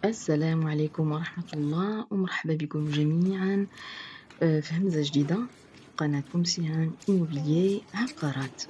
السلام عليكم ورحمة الله ومرحبا بكم جميعا في همزة جديدة قناتكم سهام إيموبليي عقارات.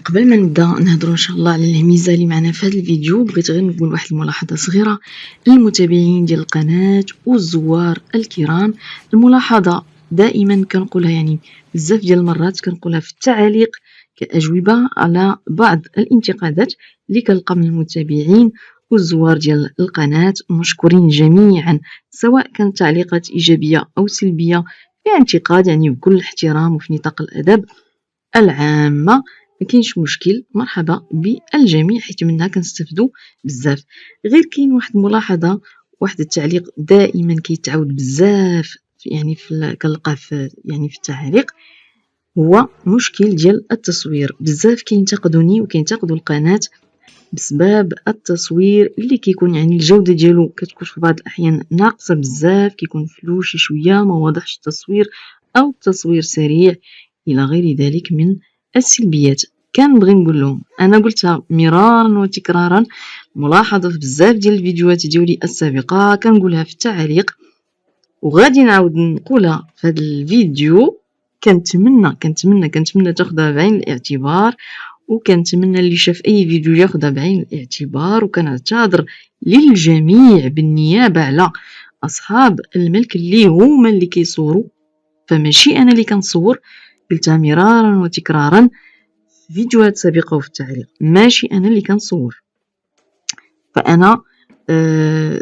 قبل ما نبدا نهضروا ان شاء الله على الهميزه اللي معنا في هذا الفيديو، بغيت غير نقول واحد الملاحظه صغيره للمتابعين ديال القناه والزوار الكرام. الملاحظه دائما كنقولها يعني بزاف ديال المرات كنقولها في التعاليق كأجوبة على بعض الانتقادات اللي كنلقى من المتابعين والزوار ديال القناة. مشكورين جميعا، سواء كانت تعليقات إيجابية أو سلبية في انتقاد يعني بكل احترام وفي نطاق الأدب العامة، ما كاينش مشكل، مرحبا بالجميع حيت منها كنستافدوا بزاف. غير كاين واحد الملاحظة، واحد التعليق دائما كيتعاود بزاف يعني كنلقاه في التعاليق، هو مشكل ديال التصوير. بزاف كينتقدوني وكينتقدوا القناة بسبب التصوير اللي كيكون يعني الجودة ديالو كتكون في بعض الأحيان ناقصة بزاف، كيكون فلوشي شوية، ما واضحش التصوير أو التصوير سريع إلى غير ذلك من السلبيات. كنبغي نقول لهم، أنا قلتها مرارا وتكرارا، ملاحظة في بزاف ديال الفيديوهات ديالي السابقة، كنقولها في التعاليق وغادي نعاود نقولها في هذا الفيديو. كنتمنى تاخذها بعين الاعتبار، وكنتمنى اللي شاف اي فيديو ياخذها بعين الاعتبار. وكنعتذر للجميع بالنيابه على اصحاب الملك اللي هما اللي كيصوروا، فماشي انا اللي كنصور. قلتها مرارا وتكرارا في فيديوهات سابقه وفي التعليق، ماشي انا اللي كنصور. فانا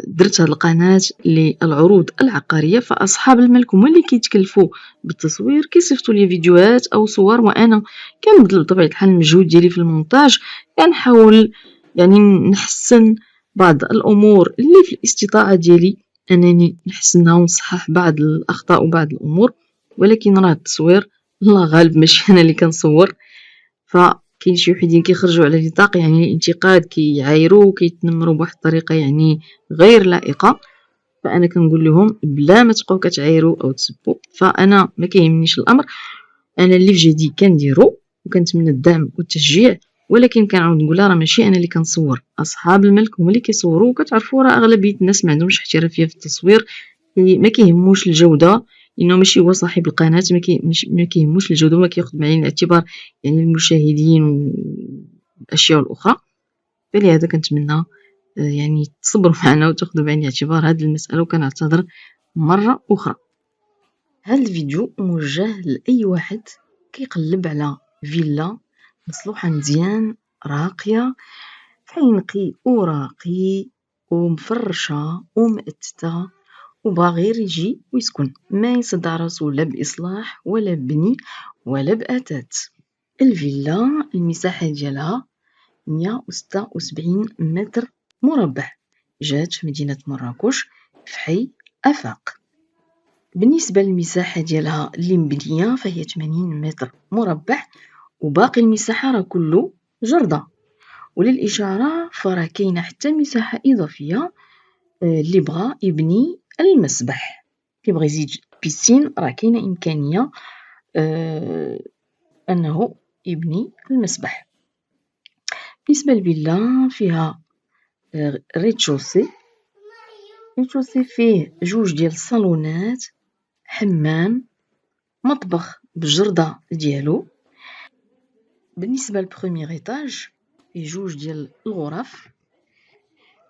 درت هاد القناه للعروض العقاريه، فاصحاب الملك هما اللي كيتكلفوا بالتصوير، كيصيفطوا لي فيديوهات او صور، وانا كنبذل بطبيعه الحال المجهود ديالي في المونتاج، كنحاول يعني نحسن بعض الامور اللي في الاستطاعه ديالي انني نحسنها ونصحح بعض الاخطاء وبعض الامور. ولكن راه التصوير الله غالب، ماشي انا اللي كنصور. فكاين شي وحدين كيخرجوا على نطاق يعني الانتقاد، كيعايروا وكيتنمروا بواحد الطريقه يعني غير لائقه، فانا كنقول لهم بلا ما تبقاو كتعايروا او تسبوا، فانا ما كيهمنيش الامر. انا اللي في جهدي كنديرو وكنتمنى الدعم والتشجيع، ولكن كنعاود نقولها راه ماشي انا اللي كنصور، اصحاب الملك هما اللي كيصوروا. وكتعرفوا راه اغلبيه الناس ما عندهمش احترافيه في التصوير، ما كيهموش الجوده، لانه ماشي هو صاحب القناه، ما كيهموش الجوده، وما كياخذ بعين الاعتبار يعني المشاهدين والاشياء الاخرى. فلهذا كنتمنى يعني تصبروا معنا وتاخذوا بعين الاعتبار هذه المساله، وكنعتذر مره اخرى. هذا الفيديو موجه لاي واحد كيقلب على فيلا مصلوحه مزيان، راقيه، فينقي وراقي ومفرشه ومأتته، وباغي غير يجي ويسكن، ما يصدع راسو لا بإصلاح ولا ببني ولا بأتات. الفيلا المساحة ديالها 176 متر مربع، جات في مدينة مراكش في حي أفاق. بالنسبة للمساحة ديالها اللي مبنية فهي 80 متر مربع، وباقي المساحة راه كله جردة. وللإشارة فراه كاينة حتى مساحة إضافية اللي بغى يبني المسبح، اللي بغى يزيد بيسين، راه كاينة إمكانية أنه يبني المسبح. بالنسبة للفيلا فيها ريتشوسي فيه جوج ديال الصالونات، حمام، مطبخ بالجردة ديالو. بالنسبة للبروميير ايطاج فيه جوج ديال الغرف،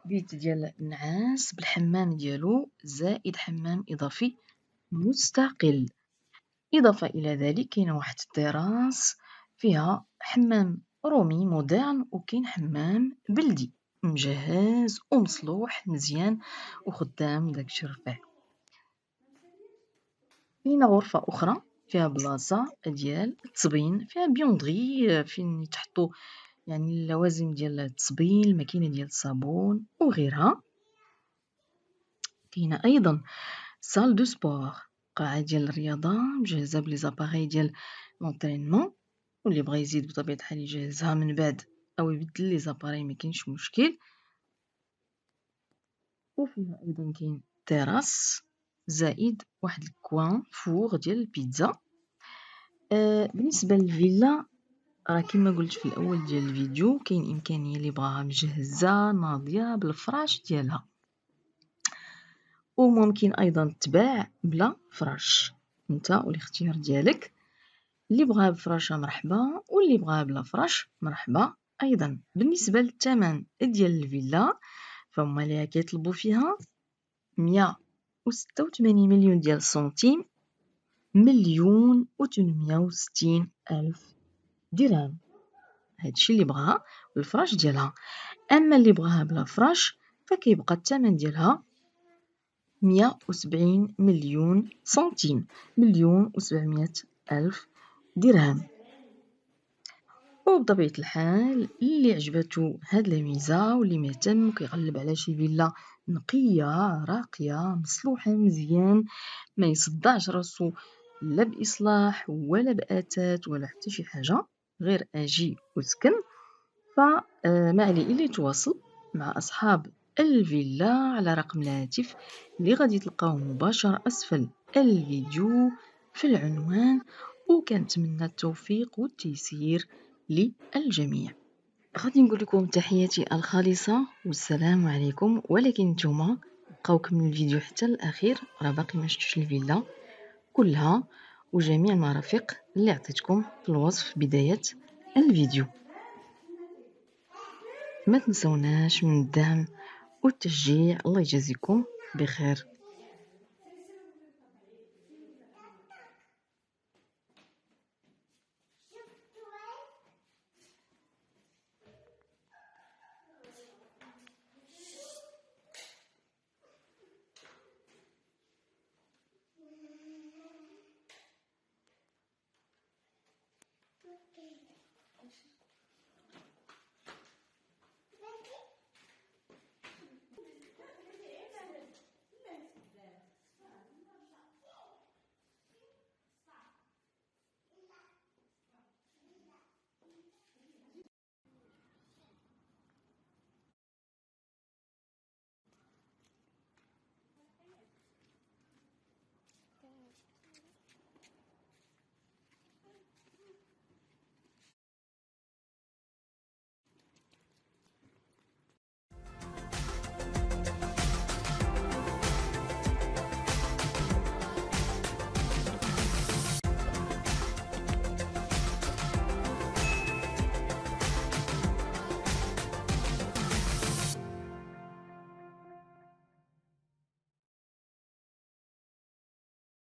بيت ديال النعاس بالحمام ديالو زائد حمام إضافي مستقل. إضافة إلى ذلك كاينة واحد التراس فيها حمام رومي مودرن، وكاين حمام بلدي مجهز ومصلوح مزيان وخدام داكشي رفيع. كاينة غرفة أخرى فيها بلاصة ديال التصبين، فيها بيوندغي فين يتحطوا يعني اللوازم ديال التصبين، الماكينة ديال الصابون وغيرها. كاينة أيضا سال دو سبور، قاعة ديال الرياضة مجهزة بلي زاباغي ديال لونطرينمون، واللي بغى يزيد بطبيعة الحال يجهزها من بعد أو يبدل لي زاباغي ما كاينش مشكل. وفيها أيضا كاين تيراس زائد واحد الكوان فوغ ديال البيتزا. بالنسبة للفيلا راه كما قلت في الأول ديال الفيديو، كاين إمكانية اللي بغاها مجهزة ناضية بالفراش ديالها. وممكن أيضا تباع بلا فراش، نتا والاختيار ديالك. اللي بغاها بفراشة مرحبا، واللي بغاها بلا فراش مرحبا أيضا. بالنسبة للثمن ديال الفيلا فهما اللي كيطلبوا فيها 186 مليون ديال السنتيم، 1,860,000 درهم. هادشي اللي بغاها بالفراش ديالها. أما اللي بغاها بلا فراش فكيبقى الثمن ديالها 170 مليون سنتيم، 1,700,000 درهم. وبطبيعة الحال اللي عجبته هاد الميزة واللي مهتم وكيغلب على شي فيلا نقية راقية مصلوحة مزيان، ما يصدعش راسو لا بإصلاح ولا بأثاث ولا حتى شي حاجة، غير أجي وسكن، فما عليه إلا يتواصل مع أصحاب الفيلا على رقم الهاتف اللي غادي تلقاوه مباشرة أسفل الفيديو في العنوان. وكنتمنى التوفيق والتيسير للجميع. غادي نقول لكم تحياتي الخالصة والسلام عليكم. ولكن نتوما بقاو كملوا الفيديو حتى الأخير، راه باقي ما شفتوش الفيلا كلها وجميع المرافق اللي عطيتكم في الوصف بداية الفيديو. ما تنسوناش من الدعم والتشجيع، الله يجازيكم بخير.